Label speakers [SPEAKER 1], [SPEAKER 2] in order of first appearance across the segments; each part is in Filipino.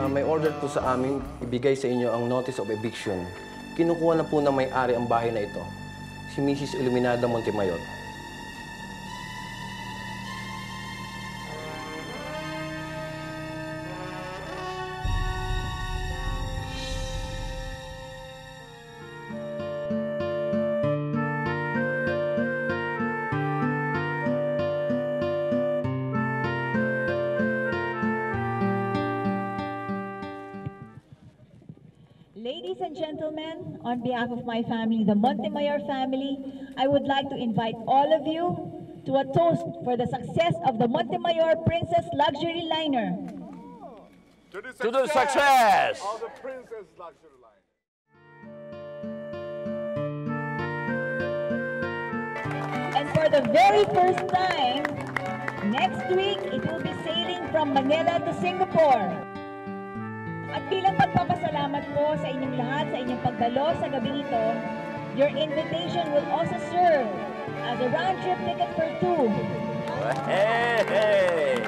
[SPEAKER 1] May order po sa amin ibigay sa inyo ang notice of eviction. Kinukuha na po ng may-ari ang bahay na ito, si Mrs. Iluminada Montemayor.
[SPEAKER 2] Ladies and gentlemen, on behalf of my family, the Montemayor family, I would like to invite all of you to a toast for the success of the Montemayor Princess Luxury Liner.
[SPEAKER 3] To the success
[SPEAKER 4] of the Princess Luxury Liner.
[SPEAKER 2] And for the very first time, next week, it will be sailing from Manila to Singapore. At bilang pagpapasalamat po sa inyong lahat sa inyong pagdalo sa gabing ito, your invitation will also serve as a round-trip ticket for two.
[SPEAKER 3] Hey!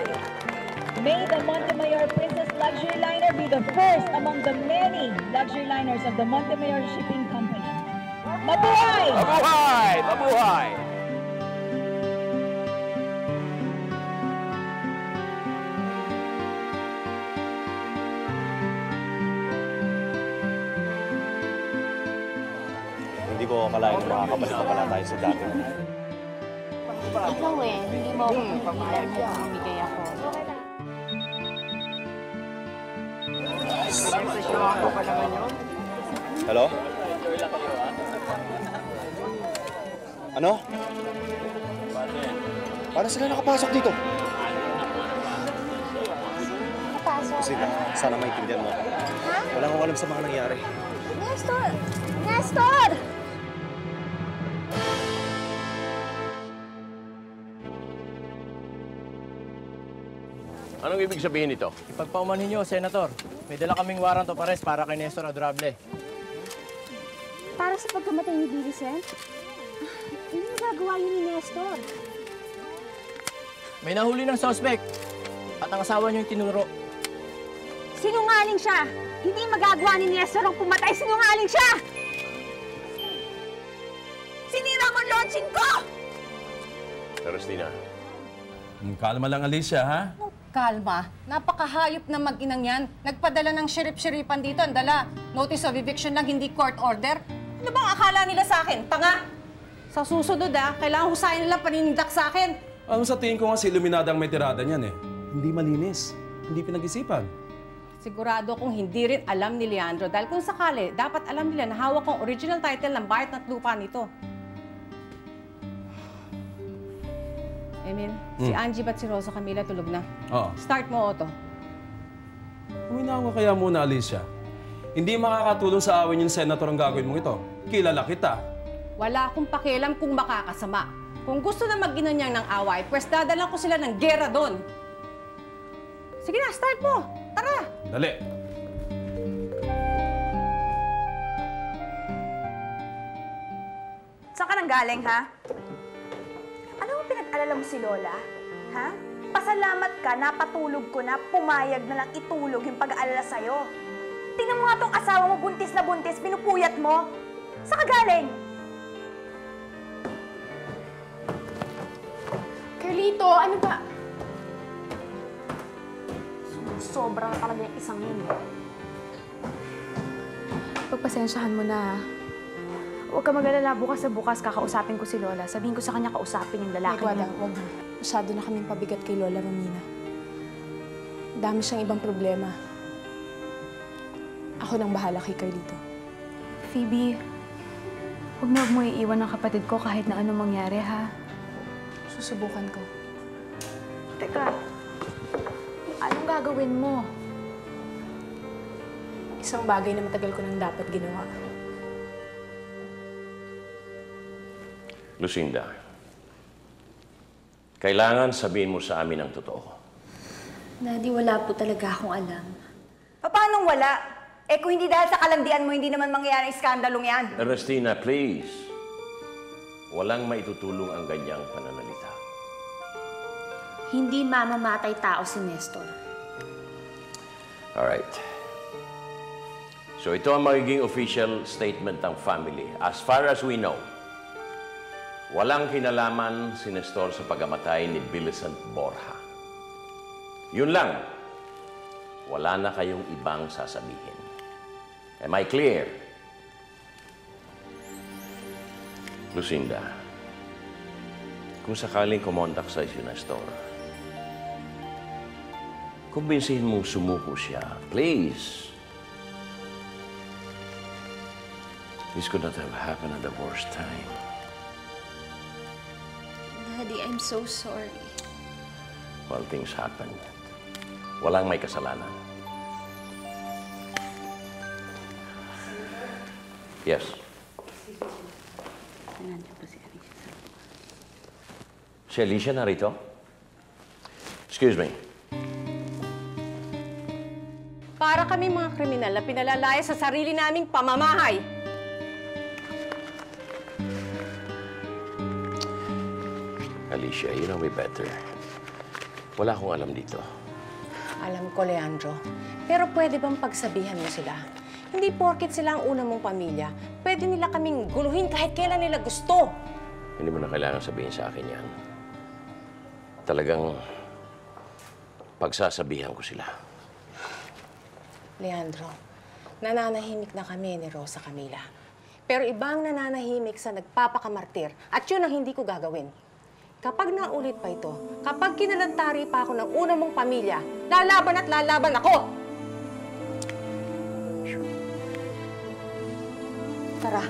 [SPEAKER 2] May the Montemayor Princess Luxury Liner be the first among the many luxury liners of the Montemayor Shipping Company. Mabuhay!
[SPEAKER 3] Mabuhay! Mabuhay!
[SPEAKER 5] Hindi ko akalain makakabalik pa pala tayo sa dati.
[SPEAKER 6] Ikaw hindi mo ako pipigilan mo bumigay ako.
[SPEAKER 5] Hello? Ano? Paano sila nakapasok dito?
[SPEAKER 6] Napasok?
[SPEAKER 5] Sige, sana maintindihan mo.
[SPEAKER 6] Ha?
[SPEAKER 5] Wala akong alam sa mga nangyari.
[SPEAKER 6] Nestor! Nestor!
[SPEAKER 3] Anong ibig sabihin nito?
[SPEAKER 1] Ipagpaumanhin niyo, Senator. May dala kaming warrant of arrest para kay Nestor Adorable.
[SPEAKER 6] Para sa pagkamatay ni Millicent? Hindi magagawa yun ni Nestor.
[SPEAKER 1] May nahuli ng suspect at ang asawa niyo yung tinuro.
[SPEAKER 6] Sinungaling siya! Hindi magagawa ni Nestor ang pumatay. Sinungaling siya! Sinira mo ang launching ko!
[SPEAKER 3] Christina.
[SPEAKER 7] Kalma lang, Alicia, ha?
[SPEAKER 8] Kalma. Napakahayop na mag-inang yan. Nagpadala ng sheriff-sheriffan dito. Ang dala, notice of eviction lang, hindi court order. Ano bang akala nila sa akin? Tanga! Sa susunod, kailangan husayin nila panindak sa akin.
[SPEAKER 7] Sa tingin ko nga si Iluminada ang may tirada niyan, eh. Hindi malinis. Hindi pinag-isipan.
[SPEAKER 8] Sigurado kong hindi rin alam ni Leandro dahil kung sakali, dapat alam nila na hawak kong original title ng bayat at lupa nito. Emil, si Angie ba't si Rosa Camila tulog na?
[SPEAKER 7] Oo.
[SPEAKER 8] Start mo, Otto.
[SPEAKER 7] Uminawa kaya muna, Alicia. Hindi makakatulong sa awin yung senator ang gagawin mong ito. Kilala kita.
[SPEAKER 8] Wala akong pakialam kung makakasama. Kung gusto na mag-inanyang ng away, pwes dadalan ko sila ng gera doon. Sige na, start mo! Tara!
[SPEAKER 7] Dali.
[SPEAKER 9] Saan ka nang galing, ha? Ano ang pinag-alala mo si Lola? Ha? Pasalamat ka, napatulog ko na, pumayag na lang itulog yung pag-aalala sa'yo. Tingnan mo nga tong asawa mo, buntis na buntis, pinupuyat mo. Saan ka galing?
[SPEAKER 6] Carlito, ano ba?
[SPEAKER 9] Sobra na talaga yung isang yun.
[SPEAKER 6] Pagpasensyahan mo na. Huwag ka mag-alala, bukas sa bukas kakausapin ko si Lola. Sabihin ko sa kanya kausapin yung lalaki niya.
[SPEAKER 10] Huwag na. Masyado na kaming pabigat kay Lola Romina. Dami siyang ibang problema. Ako nang bahala kay Carlito.
[SPEAKER 6] Phoebe, huwag na huwag mo iiwan ang kapatid ko kahit na anong mangyari, ha?
[SPEAKER 10] Susubukan ko.
[SPEAKER 6] Teka, anong gagawin mo?
[SPEAKER 10] Isang bagay na matagal ko nang dapat ginawa.
[SPEAKER 3] Lucinda, kailangan sabihin mo sa amin ang totoo.
[SPEAKER 6] Daddy, wala po talaga akong alam.
[SPEAKER 9] Paano wala? Eh kung hindi dahil sa kalandian mo, hindi naman mangyayari ang iskandalong yan.
[SPEAKER 3] Ernestina, please. Walang maitutulong ang ganyang pananalita.
[SPEAKER 6] Hindi mamamatay tao si Nestor.
[SPEAKER 3] Alright. So ito ang magiging official statement ng family. As far as we know, walang kinalaman si Nestor sa pagkamatay ni Millicent Borja. Yun lang. Wala na kayong ibang sasabihin. Am I clear? Lucinda, kung sakaling kumontak sa si Nestor, kumbinsihin mong sumuko siya. Please. This could not have happened at the worst time.
[SPEAKER 6] Daddy, I'm so sorry.
[SPEAKER 3] Well, things happen. Walang may kasalanan. Yes. Si Alicia narito? Excuse me.
[SPEAKER 8] Para kami mga kriminal na pinalalaya sa sarili naming pamamahay.
[SPEAKER 3] Alicia, you know me better. Wala akong alam dito.
[SPEAKER 8] Alam ko, Leandro. Pero pwede bang pagsabihan mo sila? Hindi porket sila ang una mong pamilya, pwede nila kaming guluhin kahit kailan nila gusto.
[SPEAKER 3] Hindi mo na kailangan sabihin sa akin yan. Talagang pagsasabihan ko sila.
[SPEAKER 8] Leandro, nananahimik na kami ni Rosa Camila. Pero ibang nananahimik sa nagpapakamartir at yun ang hindi ko gagawin. Kapag naulit pa ito, kapag kinalantari pa ako ng una mong pamilya, lalaban at lalaban ako! Tara.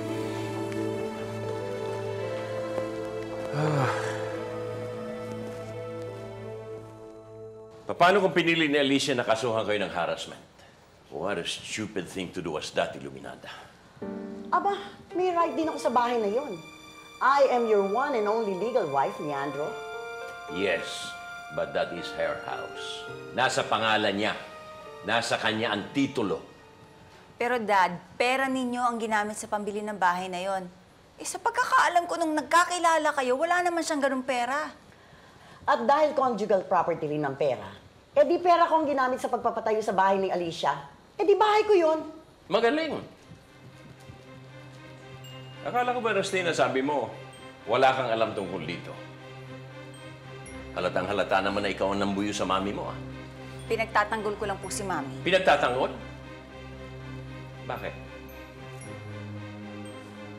[SPEAKER 3] Paano kung pinili ni Alicia na kasuhan kayo ng harassment? What a stupid thing to do as that, Iluminada.
[SPEAKER 11] Aba, may right din ako sa bahay na yon. I am your one and only legal wife, Leandro.
[SPEAKER 3] Yes, but that is her house. Nasa pangalan niya. Nasa kanya ang titulo.
[SPEAKER 9] Pero Dad, pera ninyo ang ginamit sa pambili ng bahay na yon. Eh sa pagkakaalam ko nung nagkakilala kayo, wala naman siyang ganung pera.
[SPEAKER 11] At dahil conjugal property rin ng pera, eh di pera ko ang ginamit sa pagpapatayo sa bahay ni Alicia. Eh di bahay ko yun.
[SPEAKER 3] Magaling. Akala ko ba, Rustina, sabi mo, wala kang alam tungkol dito. Halatang halata naman na ikaw ang nambuyo sa mami mo, ah.
[SPEAKER 9] Pinagtatanggol ko lang po si Mami.
[SPEAKER 3] Pinagtatanggol? Bakit?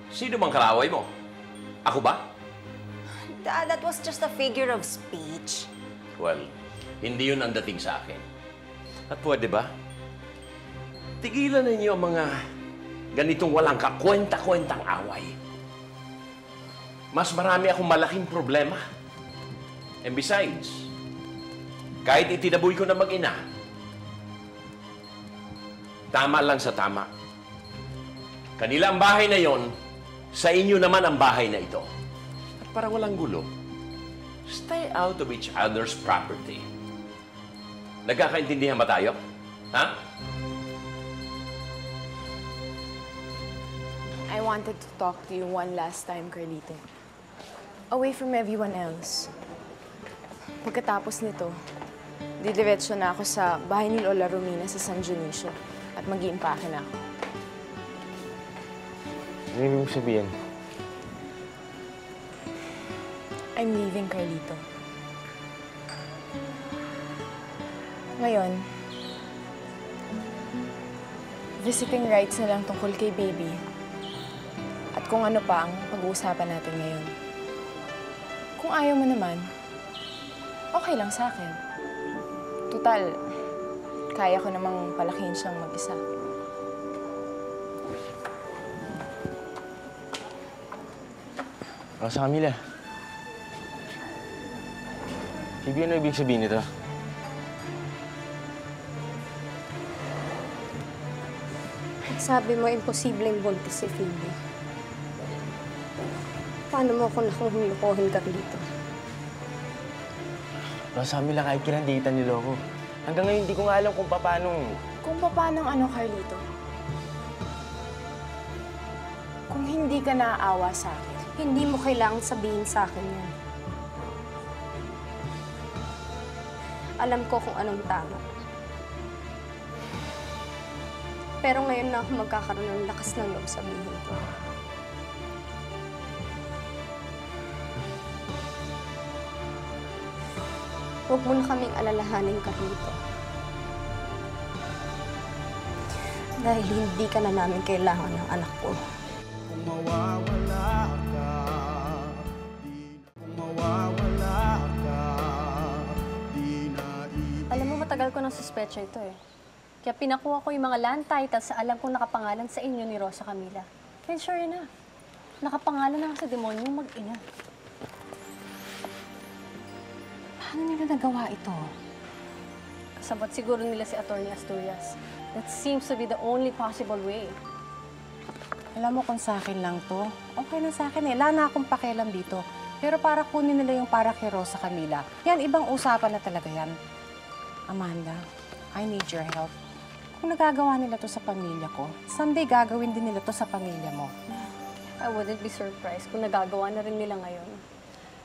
[SPEAKER 3] Sino bang kaaway mo? Ako ba?
[SPEAKER 9] Dad, that was just a figure of speech.
[SPEAKER 3] Well, hindi yun ang dating sa akin. At pwede ba? Tigilan ninyo ang mga ganitong walang kakwenta-kwentang away. Mas marami akong malaking problema. And besides, kahit itinaboy ko na mag-ina, tama lang sa tama. Kanila ang bahay na yon, sa inyo naman ang bahay na ito. At para walang gulo, stay out of each other's property. Nagkakaintindihan ba tayo? Ha?
[SPEAKER 10] I wanted to talk to you one last time, Carlito. Away from everyone else. Pagkatapos nito, didiretso na ako sa bahay ni Lola Romina sa San Dionisio at mag-iimpake na ako.
[SPEAKER 5] Ano yung ibig sabihin?
[SPEAKER 10] I'm leaving, Carlito. Ngayon, visiting rights na lang tungkol kay Baby. At kung ano pa ang pag-uusapan natin ngayon. Kung ayaw mo naman, okay lang sa akin. Tutal, kaya ko namang palakihin siyang mag-isa.
[SPEAKER 5] Rosa Camila. Phoebe, ano ibig sabihin nito?
[SPEAKER 12] Sabi mo, imposibleng buntis si Phoebe. Paano mo ako nakahulukohin ka dito?
[SPEAKER 5] Rosa Camila, kahit kinanditan nilo ako. Hanggang ngayon, hindi ko nga alam kung paano...
[SPEAKER 10] Kung paano ano, Carlito? Kung hindi ka naaawa sa akin,
[SPEAKER 12] Hindi mo kailangang sabihin sa akin yan. Alam ko kung anong tama. Pero ngayon na ako magkakaroon ng lakas ng loob sabihin ko. Huwag mo na kaming alalahanin, Carlito. Dahil hindi ka na namin kailangan ng anak ko.
[SPEAKER 13] Kung mawawala ka, kung mawawala ka, di na
[SPEAKER 12] Alam mo, matagal ko nang suspecha ito eh. Kaya pinakuha ko yung mga land titles sa alam kong nakapangalan sa inyo ni Rosa Camila. And sure enough, nakapangalan na sa demonyong mag-ina. Paano nila nagawa ito? Kasabot siguro nila si Atty. Asturias. That seems to be the only possible way.
[SPEAKER 8] Alam mo kung sa akin lang to, okay na sa akin eh. Wala na akong pakialam dito. Pero para kunin nila yung para kay Rosa Camila, yan, ibang usapan na talaga yan. Amanda, I need your help. Kung nagagawa nila to sa pamilya ko, someday gagawin din nila to sa pamilya mo.
[SPEAKER 12] I wouldn't be surprised kung nagagawa na rin nila ngayon.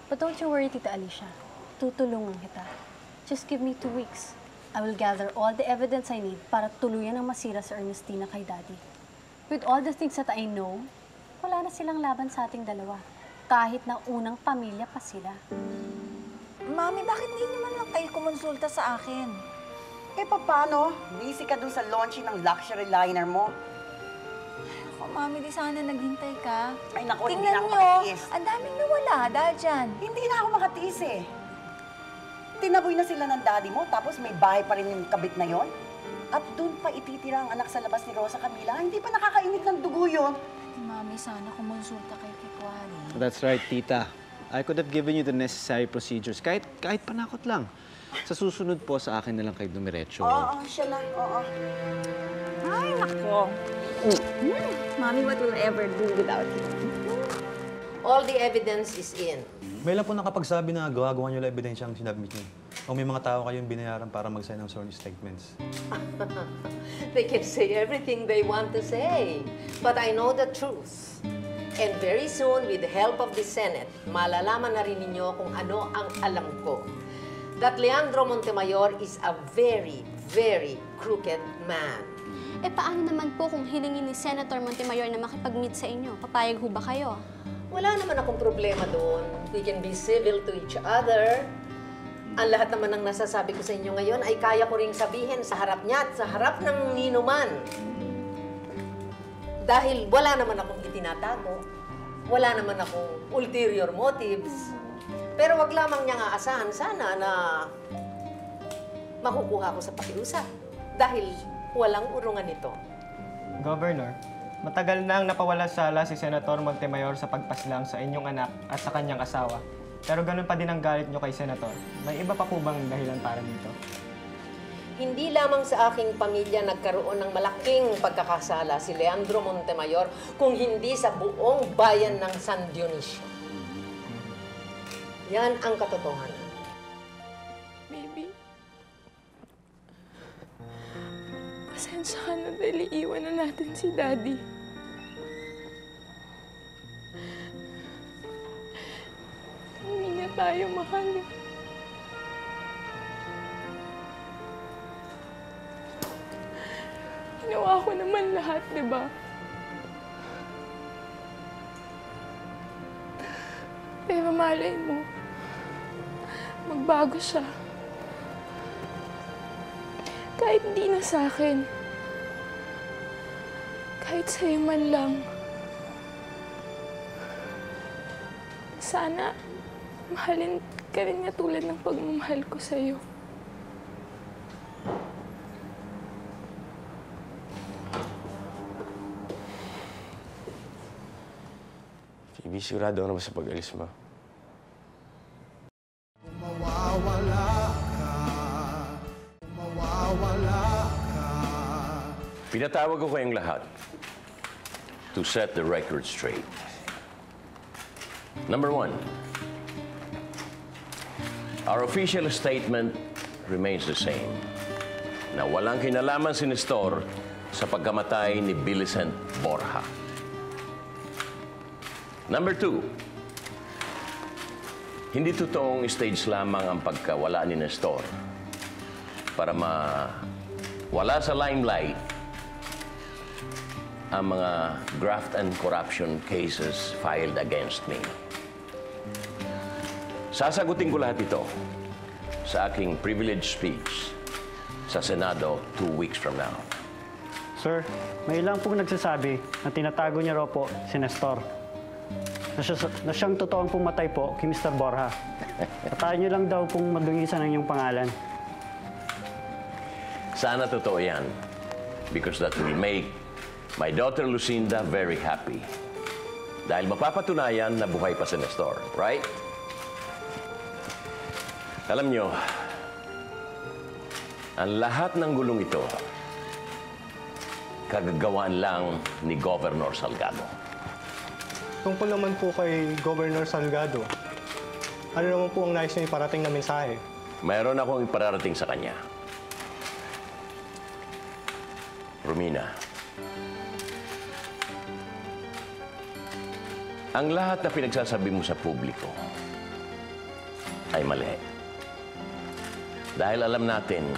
[SPEAKER 12] But don't you worry, Tita Alicia. Tutulungan kita. Just give me 2 weeks. I will gather all the evidence I need para tuluyan ang masira si Ernestina kay Daddy. With all the things that I know, wala na silang laban sa ating dalawa. Kahit na unang pamilya pa sila.
[SPEAKER 11] Mami, bakit hindi naman lang kayo kumonsulta sa akin? Eh, paano? Busy ka dun sa launching ng luxury liner mo.
[SPEAKER 9] Oh, Mami, di sana naghintay ka.
[SPEAKER 11] Ay, naku, hindi
[SPEAKER 9] Tingnan
[SPEAKER 11] na ako
[SPEAKER 9] nyo,
[SPEAKER 11] makatiis.
[SPEAKER 9] ang daming nawala dahil dyan.
[SPEAKER 11] Hindi na ako makatiis eh. Tinaboy na sila ng daddy mo, tapos may bahay pa rin yung kabit na yon. At doon pa ititira ang anak sa labas ni Rosa Camila. Hindi pa nakakainit ng dugo yun.
[SPEAKER 9] Mami, sana kumonsulta kay Kikwari.
[SPEAKER 14] That's right, Tita. I could have given you the necessary procedures. Kahit panakot lang. Sa susunod po, sa akin na lang kayo dumiretso.
[SPEAKER 11] Oo, siya lang. Oo.
[SPEAKER 9] Ay, nako. Mami, what will I ever do without you?
[SPEAKER 15] All the evidence is in.
[SPEAKER 16] May lang po nakapagsabi na gawa-gawa niyo lang ebidensya ang sinabmit niyo. O may mga tao kayong binayaran para mag-sign ng sworn statements.
[SPEAKER 15] They can say everything they want to say. But I know the truth. And very soon, with the help of the Senate, malalaman na rin ninyo kung ano ang alam ko. That Leandro Montemayor is a very, very crooked man.
[SPEAKER 12] Eh paano naman po kung hilingin ni Senator Montemayor na makipag-meet sa inyo? Papayag ho ba kayo?
[SPEAKER 15] Wala naman akong problema doon. We can be civil to each other. Ang lahat naman ng nasasabi ko sa inyo ngayon ay kaya ko ring sabihin sa harap niya at sa harap ng ninuman. Dahil wala naman akong itinatago. Wala naman akong ulterior motives. Pero wag lamang niyang aasahan sana na makukuha ko sa pakiusap. Dahil walang urungan ito.
[SPEAKER 5] Governor, matagal na ang napawala-sala si Senator Montemayor sa pagpaslang sa inyong anak at sa kanyang asawa. Pero ganun pa din ang galit nyo kay Senator. May iba pa po bang dahilan para dito?
[SPEAKER 15] Hindi lamang sa aking pamilya nagkaroon ng malaking pagkakasala si Leandro Montemayor kung hindi sa buong bayan ng San Dionisio. Yan ang katotohanan.
[SPEAKER 10] Baby, pasensya ka na dahil iiwan na natin si Daddy. Hindi niya tayo mahal. Ginawa ko naman lahat, di ba? Pero malay mo, magbago siya. Kahit di na sa akin. Kahit sa'yo man lang. Sana, mahalin ka rin niya tulad ng pagmamahal ko sa'yo.
[SPEAKER 3] Phoebe, sigurado ka na ba sa pag-alis mo?
[SPEAKER 13] Kung mawawala ka, kung mawawala ka.
[SPEAKER 3] Pinatawag ko kayong lahat to set the record straight. Number 1, our official statement remains the same, na walang kinalaman si Nestor sa pagkamatay ni Millicent Borja. Number 2, hindi totoong stage lamang ang pagkawala ni Nestor para mawala sa limelight ang mga graft and corruption cases filed against me. Sasagutin ko lahat ito sa aking privilege speech sa Senado 2 weeks from now.
[SPEAKER 17] Sir, may ilang pong nagsasabi na tinatago niya raw po si Nestor. Na siyang totoong pumatay po kay Mr. Borja. Patayin niyo lang daw pong madungisan ang inyong pangalan.
[SPEAKER 3] Sana totoo yan, because that will make my daughter Lucinda very happy. Dahil mapapatunayan na buhay pa si Nestor, right? Alam nyo, ang lahat ng gulong ito, kagagawaan lang ni Governor Salgado.
[SPEAKER 5] Tungkol naman po kay Governor Salgado, ano naman po ang nais niyo iparating na mensahe?
[SPEAKER 3] Mayroon akong ipararating sa kanya. Romina, ang lahat na pinagsasabi mo sa publiko ay mali. Dahil alam natin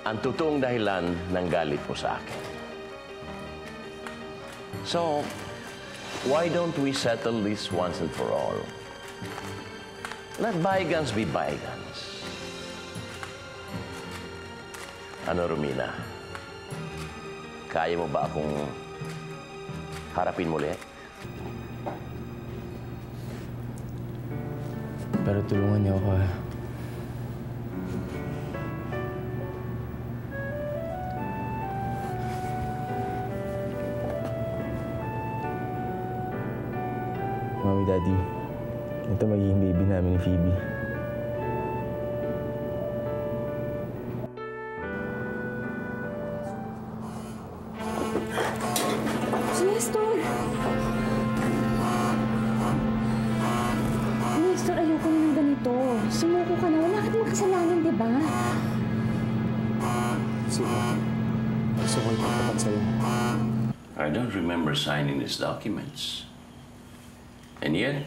[SPEAKER 3] ang totoong dahilan ng galit mo sa akin. So, why don't we settle this once and for all? Let bygones be bygones. Ano, Romina? Kaya mo ba akong harapin muli?
[SPEAKER 18] Pero tulungan niyo ako, ha? Mami, Daddy, ito magiging baby namin ni Phoebe.
[SPEAKER 6] Si Nestor! Nestor, ayoko naman ganito. Sumuko ka na. Wala ka namang kasalanan, di ba?
[SPEAKER 18] Sige. Gusto ko ipagpapat sa'yo.
[SPEAKER 3] I don't remember signing these documents. And yet,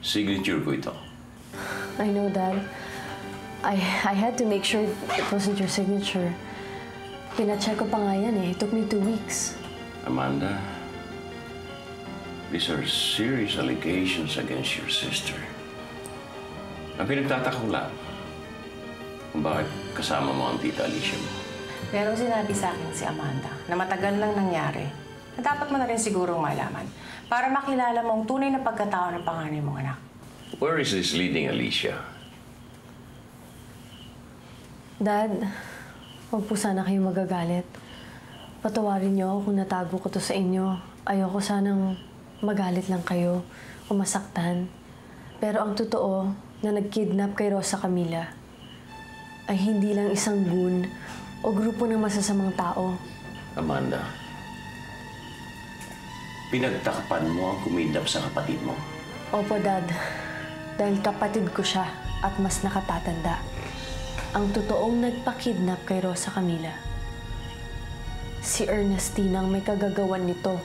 [SPEAKER 3] signature ko ito.
[SPEAKER 12] I know, Dad. I had to make sure it wasn't your signature. Pina-check ko pa nga yan eh. It took me 2 weeks.
[SPEAKER 3] Amanda, these are serious allegations against your sister. Ang pinagtataka ko lang, kung bakit kasama mo ang tita Alicia mo.
[SPEAKER 8] Pero sinabi sa akin si Amanda na matagal lang nangyari na dapat mo na rin sigurong malaman para makilala mo ang tunay na pagkatao ng panganay mong anak.
[SPEAKER 3] Where is this leading, Alicia?
[SPEAKER 12] Dad, huwag po sana kayo magagalit. Patawarin niyo ako kung natago ko to sa inyo. Ayoko sanang magalit lang kayo o masaktan. Pero ang totoo na nag-kidnap kay Rosa Camila ay hindi lang isang goon o grupo ng masasamang tao.
[SPEAKER 3] Amanda, pinagtakpan mo ang kumidnap sa kapatid mo.
[SPEAKER 12] Opo, Dad. Dahil kapatid ko siya at mas nakatatanda. Ang totoong nagpa-kidnap kay Rosa Camila, si Ernestine ang may kagagawan nito.